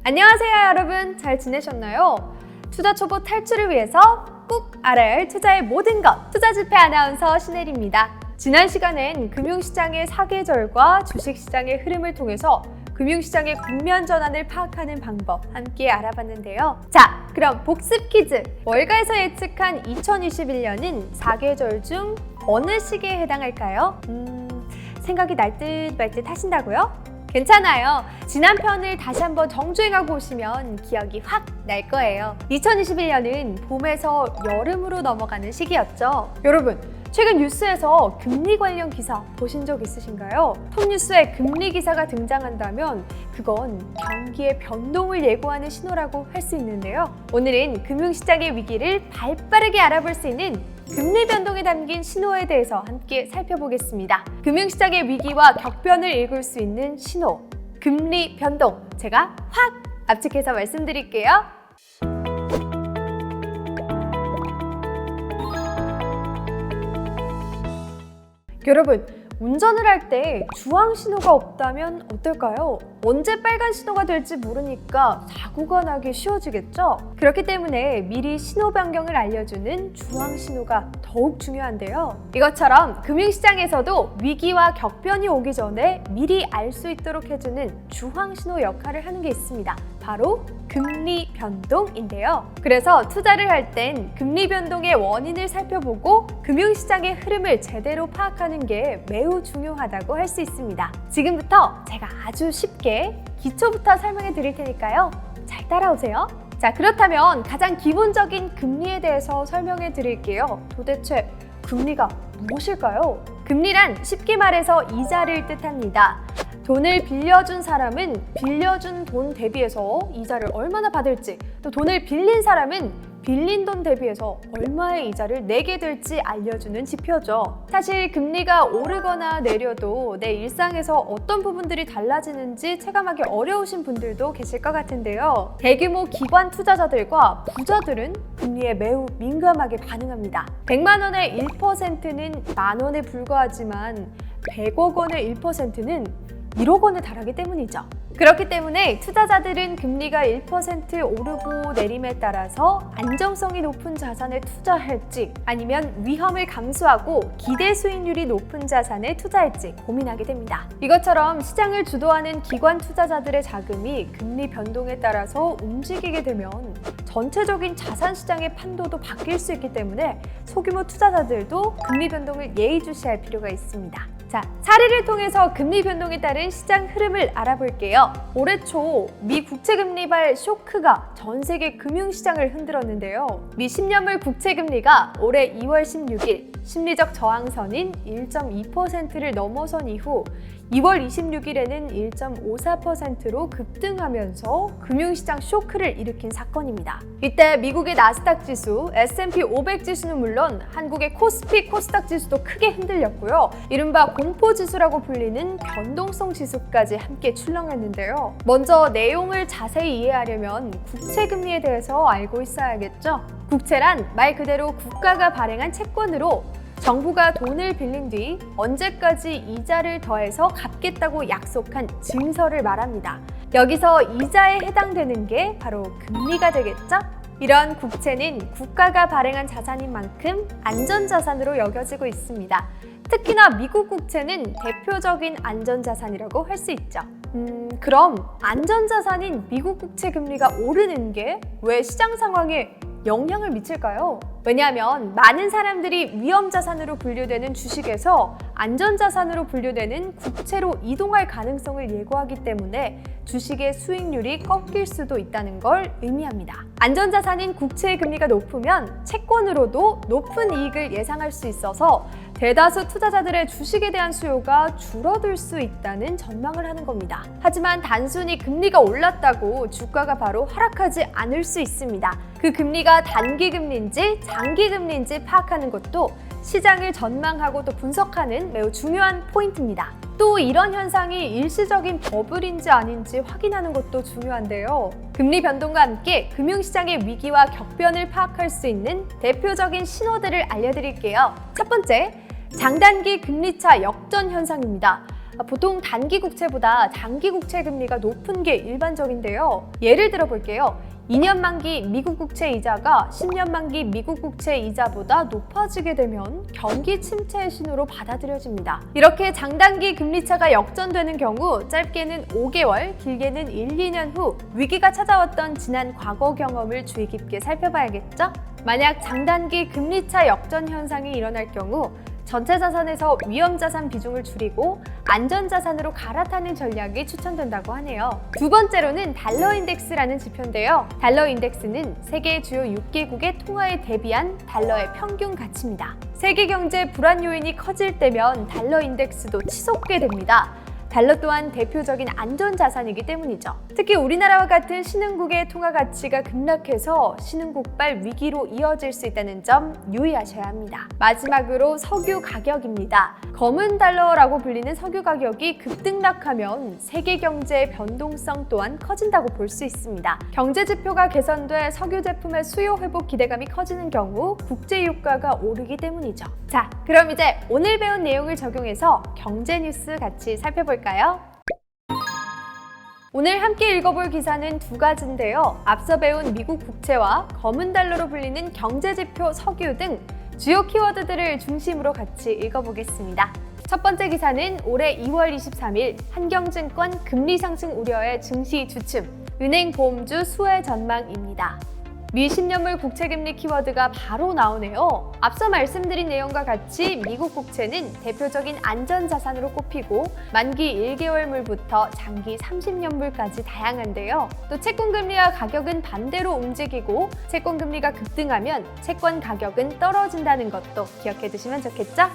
안녕하세요 여러분, 잘 지내셨나요? 투자 초보 탈출을 위해서 꼭 알아야 할 투자의 모든 것, 투자집회 아나운서 신혜리입니다. 지난 시간엔 금융시장의 사계절과 주식시장의 흐름을 통해서 금융시장의 국면 전환을 파악하는 방법 함께 알아봤는데요. 자, 그럼 복습 퀴즈! 월가에서 예측한 2021년은 사계절 중 어느 시기에 해당할까요? 생각이 날 듯 말 듯 하신다고요? 괜찮아요. 지난 편을 다시 한번 정주행하고 오시면 기억이 확 날 거예요. 2021년은 봄에서 여름으로 넘어가는 시기였죠. 여러분, 최근 뉴스에서 금리 관련 기사 보신 적 있으신가요? 톱뉴스에 금리 기사가 등장한다면 그건 경기의 변동을 예고하는 신호라고 할 수 있는데요. 오늘은 금융시장의 위기를 발빠르게 알아볼 수 있는 금리 변동에 담긴 신호에 대해서 함께 살펴보겠습니다. 금융시장의 위기와 격변을 읽을 수 있는 신호, 금리 변동, 제가 확 압축해서 말씀드릴게요. 여러분, 운전을 할 때 주황 신호가 없다면 어떨까요? 언제 빨간 신호가 될지 모르니까 사고가 나기 쉬워지겠죠? 그렇기 때문에 미리 신호 변경을 알려주는 주황 신호가 더욱 중요한데요. 이것처럼 금융시장에서도 위기와 격변이 오기 전에 미리 알 수 있도록 해주는 주황 신호 역할을 하는 게 있습니다. 바로 금리 변동인데요. 그래서 투자를 할 땐 금리 변동의 원인을 살펴보고 금융시장의 흐름을 제대로 파악하는 게 매우 중요하다고 할 수 있습니다. 지금부터 제가 아주 쉽게 기초부터 설명해 드릴 테니까요. 잘 따라오세요. 자, 그렇다면 가장 기본적인 금리에 대해서 설명해 드릴게요. 도대체 금리가 무엇일까요? 금리란 쉽게 말해서 이자를 뜻합니다. 돈을 빌려준 사람은 빌려준 돈 대비해서 이자를 얼마나 받을지, 또 돈을 빌린 사람은 빌린 돈 대비해서 얼마의 이자를 내게 될지 알려주는 지표죠. 사실 금리가 오르거나 내려도 내 일상에서 어떤 부분들이 달라지는지 체감하기 어려우신 분들도 계실 것 같은데요. 대규모 기관 투자자들과 부자들은 금리에 매우 민감하게 반응합니다. 100만 원의 1%는 만 원에 불과하지만 100억 원의 1%는 1억 원에 달하기 때문이죠. 그렇기 때문에 투자자들은 금리가 1% 오르고 내림에 따라서 안정성이 높은 자산에 투자할지 아니면 위험을 감수하고 기대 수익률이 높은 자산에 투자할지 고민하게 됩니다. 이것처럼 시장을 주도하는 기관 투자자들의 자금이 금리 변동에 따라서 움직이게 되면 전체적인 자산 시장의 판도도 바뀔 수 있기 때문에 소규모 투자자들도 금리 변동을 예의주시할 필요가 있습니다. 자, 사례를 통해서 금리 변동에 따른 시장 흐름을 알아볼게요. 올해 초 미 국채금리발 쇼크가 전 세계 금융시장을 흔들었는데요. 미 10년물 국채금리가 올해 2월 16일 심리적 저항선인 1.2%를 넘어선 이후 2월 26일에는 1.54%로 급등하면서 금융시장 쇼크를 일으킨 사건입니다. 이때 미국의 나스닥 지수, S&P 500 지수는 물론 한국의 코스피, 코스닥 지수도 크게 흔들렸고요. 이른바 공포지수라고 불리는 변동성 지수까지 함께 출렁였는데요. 먼저 내용을 자세히 이해하려면 국채금리에 대해서 알고 있어야겠죠. 국채란 말 그대로 국가가 발행한 채권으로 정부가 돈을 빌린 뒤 언제까지 이자를 더해서 갚겠다고 약속한 증서를 말합니다. 여기서 이자에 해당되는 게 바로 금리가 되겠죠? 이런 국채는 국가가 발행한 자산인 만큼 안전자산으로 여겨지고 있습니다. 특히나 미국 국채는 대표적인 안전자산이라고 할 수 있죠. 그럼 안전자산인 미국 국채 금리가 오르는 게 왜 시장 상황에 영향을 미칠까요? 왜냐하면 많은 사람들이 위험자산으로 분류되는 주식에서 안전자산으로 분류되는 국채로 이동할 가능성을 예고하기 때문에 주식의 수익률이 꺾일 수도 있다는 걸 의미합니다. 안전자산인 국채의 금리가 높으면 채권으로도 높은 이익을 예상할 수 있어서 대다수 투자자들의 주식에 대한 수요가 줄어들 수 있다는 전망을 하는 겁니다. 하지만 단순히 금리가 올랐다고 주가가 바로 하락하지 않을 수 있습니다. 그 금리가 단기 금리인지 장기 금리인지 파악하는 것도 시장을 전망하고 또 분석하는 매우 중요한 포인트입니다. 또 이런 현상이 일시적인 버블인지 아닌지 확인하는 것도 중요한데요. 금리 변동과 함께 금융시장의 위기와 격변을 파악할 수 있는 대표적인 신호들을 알려드릴게요. 첫 번째, 장단기 금리차 역전 현상입니다. 보통 단기 국채보다 장기 국채 금리가 높은 게 일반적인데요. 예를 들어 볼게요. 2년 만기 미국 국채 이자가 10년 만기 미국 국채 이자보다 높아지게 되면 경기 침체의 신호로 받아들여집니다. 이렇게 장단기 금리차가 역전되는 경우 짧게는 5개월, 길게는 1, 2년 후 위기가 찾아왔던 지난 과거 경험을 주의 깊게 살펴봐야겠죠? 만약 장단기 금리차 역전 현상이 일어날 경우 전체 자산에서 위험 자산 비중을 줄이고 안전 자산으로 갈아타는 전략이 추천된다고 하네요. 두 번째로는 달러 인덱스라는 지표인데요. 달러 인덱스는 세계 주요 6개국의 통화에 대비한 달러의 평균 가치입니다. 세계 경제 불안 요인이 커질 때면 달러 인덱스도 치솟게 됩니다. 달러 또한 대표적인 안전자산이기 때문이죠. 특히 우리나라와 같은 신흥국의 통화 가치가 급락해서 신흥국발 위기로 이어질 수 있다는 점 유의하셔야 합니다. 마지막으로 석유 가격입니다. 검은 달러라고 불리는 석유 가격이 급등락하면 세계 경제의 변동성 또한 커진다고 볼 수 있습니다. 경제 지표가 개선돼 석유 제품의 수요 회복 기대감이 커지는 경우 국제 유가가 오르기 때문이죠. 자, 그럼 이제 오늘 배운 내용을 적용해서 경제 뉴스 같이 살펴볼까요? 오늘 함께 읽어볼 기사는 두 가지인데요. 앞서 배운 미국 국채와 검은 달러로 불리는 경제지표 석유 등 주요 키워드들을 중심으로 같이 읽어보겠습니다. 첫 번째 기사는 올해 2월 23일 한경증권 금리 상승 우려의 증시 주춤, 은행 보험주 수혜 전망입니다. 미 10년물 국채금리 키워드가 바로 나오네요. 앞서 말씀드린 내용과 같이 미국 국채는 대표적인 안전자산으로 꼽히고 만기 1개월물부터 장기 30년물까지 다양한데요. 또 채권금리와 가격은 반대로 움직이고 채권금리가 급등하면 채권 가격은 떨어진다는 것도 기억해 두시면 좋겠죠?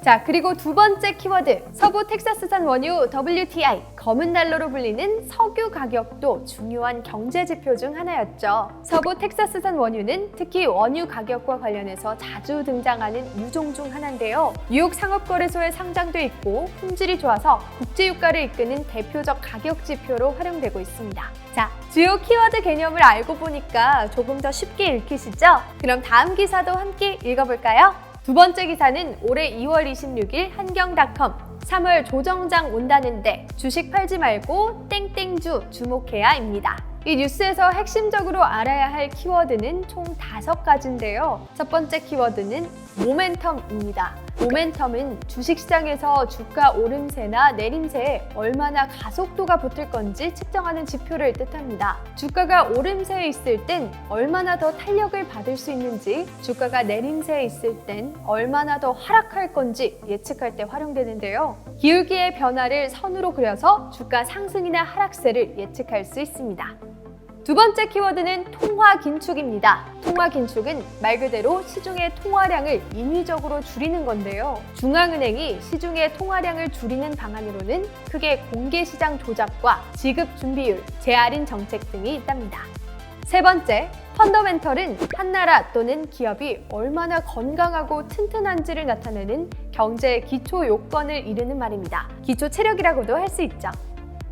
자, 그리고 두 번째 키워드, 서부 텍사스산 원유 WTI, 검은 달러로 불리는 석유 가격도 중요한 경제 지표 중 하나였죠. 서부 텍사스산 원유는 특히 원유 가격과 관련해서 자주 등장하는 유종 중 하나인데요. 뉴욕 상업거래소에 상장돼 있고 품질이 좋아서 국제 유가를 이끄는 대표적 가격 지표로 활용되고 있습니다. 자, 주요 키워드 개념을 알고 보니까 조금 더 쉽게 읽히시죠? 그럼 다음 기사도 함께 읽어볼까요? 두 번째 기사는 올해 2월 26일 한경닷컴 3월 조정장 온다는데 주식 팔지 말고 땡땡주 주목해야입니다. 이 뉴스에서 핵심적으로 알아야 할 키워드는 총 5가지인데요. 첫 번째 키워드는 모멘텀입니다. 모멘텀은 주식시장에서 주가 오름세나 내림세에 얼마나 가속도가 붙을 건지 측정하는 지표를 뜻합니다. 주가가 오름세에 있을 땐 얼마나 더 탄력을 받을 수 있는지, 주가가 내림세에 있을 땐 얼마나 더 하락할 건지 예측할 때 활용되는데요. 기울기의 변화를 선으로 그려서 주가 상승이나 하락세를 예측할 수 있습니다. 두 번째 키워드는 통화 긴축입니다. 통화 긴축은 말 그대로 시중의 통화량을 인위적으로 줄이는 건데요. 중앙은행이 시중의 통화량을 줄이는 방안으로는 크게 공개시장 조작과 지급 준비율, 재할인 정책 등이 있답니다. 세 번째, 펀더멘털은 한 나라 또는 기업이 얼마나 건강하고 튼튼한지를 나타내는 경제의 기초 요건을 이루는 말입니다. 기초 체력이라고도 할 수 있죠.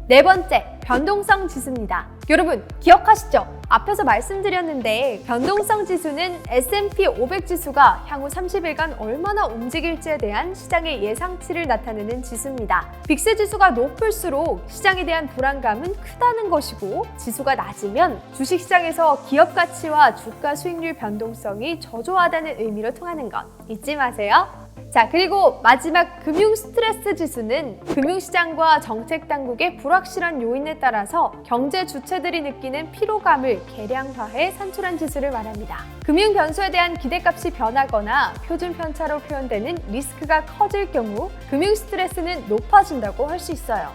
네 번째, 변동성 지수입니다. 여러분 기억하시죠? 앞에서 말씀드렸는데 변동성 지수는 S&P 500 지수가 향후 30일간 얼마나 움직일지에 대한 시장의 예상치를 나타내는 지수입니다. 빅스 지수가 높을수록 시장에 대한 불안감은 크다는 것이고 지수가 낮으면 주식시장에서 기업 가치와 주가 수익률 변동성이 저조하다는 의미로 통하는 것 잊지 마세요. 자, 그리고 마지막 금융 스트레스 지수는 금융시장과 정책당국의 불확실한 요인에 따라서 경제 주체들이 느끼는 피로감을 계량화해 산출한 지수를 말합니다. 금융 변수에 대한 기대값이 변하거나 표준 편차로 표현되는 리스크가 커질 경우 금융 스트레스는 높아진다고 할 수 있어요.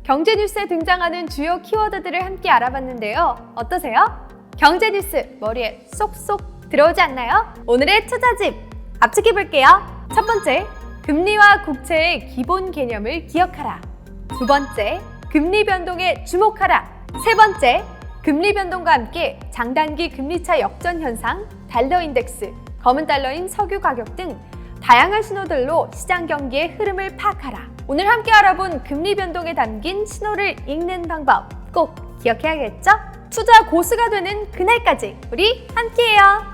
경제 뉴스에 등장하는 주요 키워드들을 함께 알아봤는데요. 어떠세요? 경제 뉴스 머리에 쏙쏙 들어오지 않나요? 오늘의 투자집 압축해 볼게요. 첫 번째, 금리와 국채의 기본 개념을 기억하라. 두 번째, 금리 변동에 주목하라. 세 번째, 금리 변동과 함께 장단기 금리차 역전 현상, 달러 인덱스, 검은 달러인 석유 가격 등 다양한 신호들로 시장 경기의 흐름을 파악하라. 오늘 함께 알아본 금리 변동에 담긴 신호를 읽는 방법 꼭 기억해야겠죠? 투자 고수가 되는 그날까지 우리 함께해요.